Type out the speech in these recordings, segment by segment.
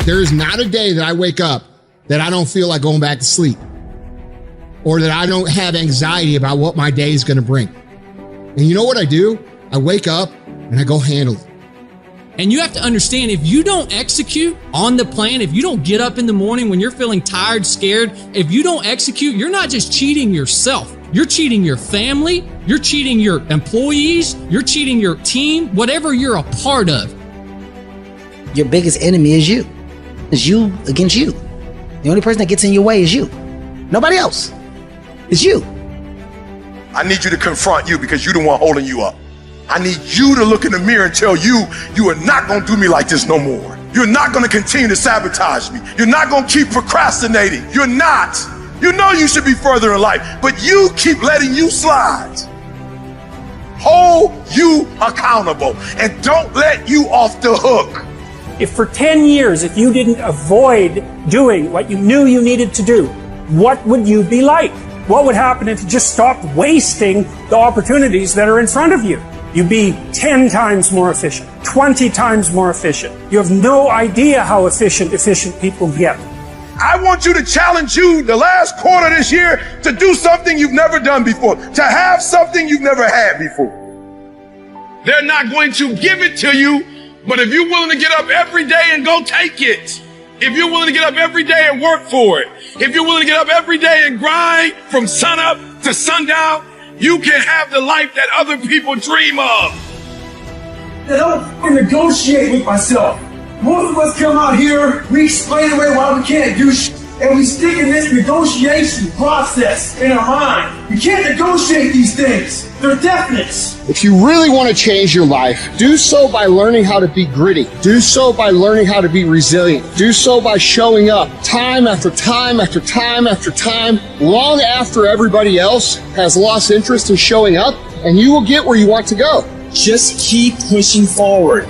There is not a day that I wake up that I don't feel like going back to sleep, or that I don't have anxiety about what my day is going to bring. And you know what I do? I wake up and I go handle it. And you have to understand, if you don't execute on the plan, if you don't get up in the morning when you're feeling tired, scared, if you don't execute, you're not just cheating yourself. You're cheating your family, you're cheating your employees, you're cheating your team, whatever you're a part of. Your biggest enemy is you. It's you against you. The only person that gets in your way is you. Nobody else. It's you. I need you to confront you because you're the one holding you up. I need you to look in the mirror and tell you, you are not going to do me like this no more. You're not going to continue to sabotage me. You're not going to keep procrastinating. You're not. You know you should be further in life, but you keep letting you slide. Hold you accountable and don't let you off the hook. If for 10 years, if you didn't avoid doing what you knew you needed to do, what would you be like? What would happen if you just stopped wasting the opportunities that are in front of you? You'd be 10 times more efficient, 20 times more efficient. You have no idea how efficient people get. I want you to challenge you the last quarter of this year to do something you've never done before, to have something you've never had before. They're not going to give it to you, but if you're willing to get up every day and go take it, if you're willing to get up every day and work for it, if you're willing to get up every day and grind from sunup to sundown, you can have the life that other people dream of. I don't negotiate with myself. Most of us come out here, we explain away why we can't do shit, and we stick in this negotiation process in our mind. You can't negotiate these things. They're definites. If you really want to change your life, do so by learning how to be gritty. Do so by learning how to be resilient. Do so by showing up time after time after time after time, long after everybody else has lost interest in showing up, and you will get where you want to go. Just keep pushing forward.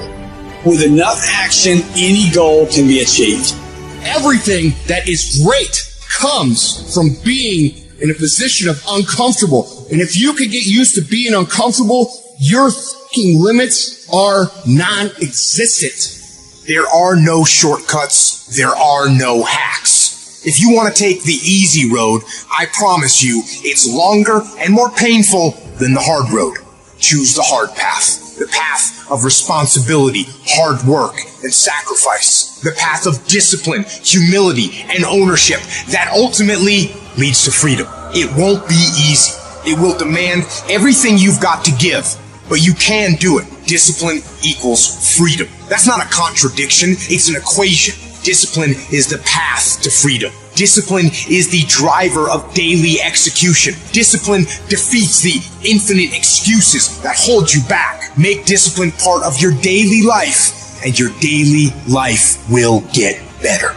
With enough action, any goal can be achieved. Everything that is great comes from being in a position of uncomfortable. And if you can get used to being uncomfortable, your fucking limits are non-existent. There are no shortcuts. There are no hacks. If you want to take the easy road, I promise you it's longer and more painful than the hard road. Choose the hard path. The path of responsibility, hard work, and sacrifice. The path of discipline, humility, and ownership that ultimately leads to freedom. It won't be easy. It will demand everything you've got to give, but you can do it. Discipline equals freedom. That's not a contradiction, it's an equation. Discipline is the path to freedom. Discipline is the driver of daily execution. Discipline defeats the infinite excuses that hold you back. Make discipline part of your daily life, and your daily life will get better.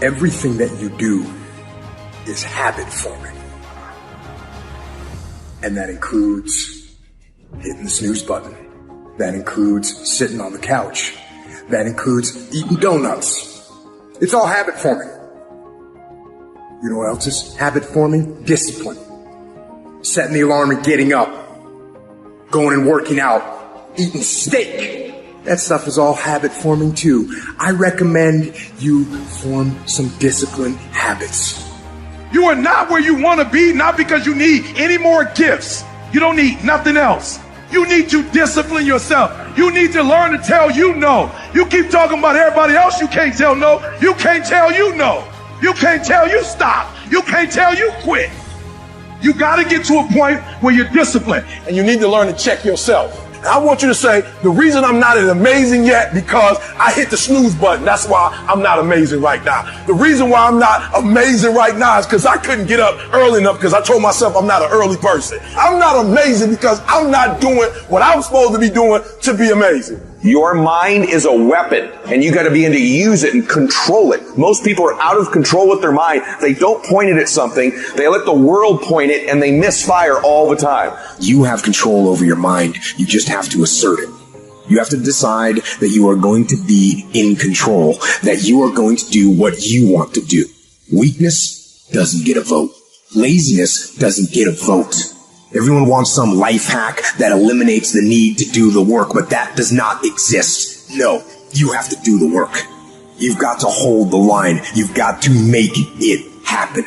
Everything that you do is habit forming. And that includes hitting the snooze button. That includes sitting on the couch. That includes eating donuts. It's all habit forming. You know what else is habit forming? Discipline. Setting the alarm and getting up. Going and working out. Eating steak. That stuff is all habit forming too. I recommend you form some disciplined habits. You are not where you want to be, not because you need any more gifts. You don't need nothing else. You need to discipline yourself. You need to learn to tell you no. You keep talking about everybody else you can't tell no. You can't tell you no. You can't tell you stop. You can't tell you quit. You got to get to a point where you're disciplined, and you need to learn to check yourself. And I want you to say, the reason I'm not as amazing yet because I hit the snooze button. That's why I'm not amazing right now. The reason why I'm not amazing right now is because I couldn't get up early enough because I told myself I'm not an early person. I'm not amazing because I'm not doing what I'm supposed to be doing to be amazing. Your mind is a weapon, and you got to be able to use it and control it. Most people are out of control with their mind. They don't point it at something. They let the world point it, and they misfire all the time. You have control over your mind. You just have to assert it. You have to decide that you are going to be in control, that you are going to do what you want to do. Weakness doesn't get a vote. Laziness doesn't get a vote. Everyone wants some life hack that eliminates the need to do the work, but that does not exist. No, you have to do the work. You've got to hold the line. You've got to make it happen.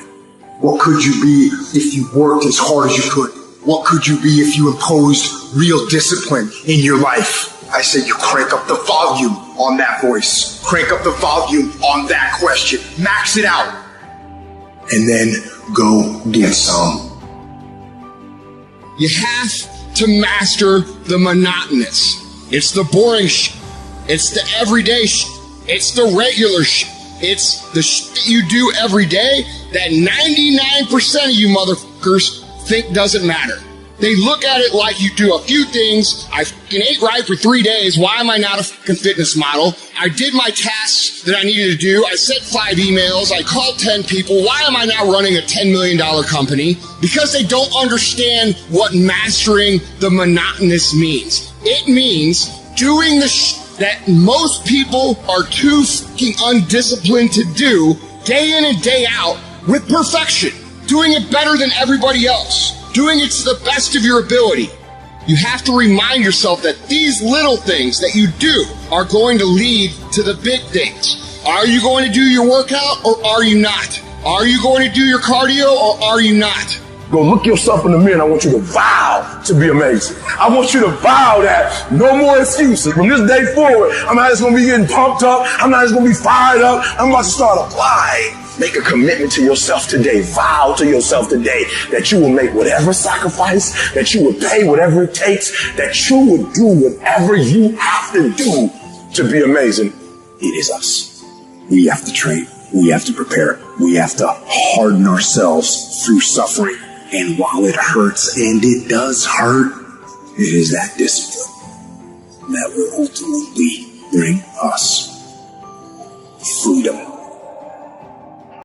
What could you be if you worked as hard as you could? What could you be if you imposed real discipline in your life? I say you crank up the volume on that voice. Crank up the volume on that question. Max it out. And then go get some. You have to master the monotonous. It's the boring shit. It's the everyday shit. It's the regular shit. It's the shit that you do every day that 99% of you motherfuckers think doesn't matter. They look at it like you do a few things. I fucking ate right for 3 days. Why am I not a fucking fitness model? I did my tasks that I needed to do. I sent 5 emails. I called 10 people. Why am I now running a $10 million company? Because they don't understand what mastering the monotonous means. It means doing the that most people are too fucking undisciplined to do day in and day out with perfection. Doing it better than everybody else. Doing it to the best of your ability. You have to remind yourself that these little things that you do are going to lead to the big things. Are you going to do your workout or are you not? Are you going to do your cardio or are you not? Go look yourself in the mirror and I want you to vow to be amazing. I want you to vow that no more excuses. From this day forward, I'm not just going to be getting pumped up. I'm not just going to be fired up. I'm about to start applying. Make a commitment to yourself today. Vow to yourself today that you will make whatever sacrifice, that you would pay whatever it takes, that you would do whatever you have to do to be amazing. It is us. We have to train. We have to prepare. We have to harden ourselves through suffering. And while it hurts, and it does hurt, it is that discipline that will ultimately bring us freedom.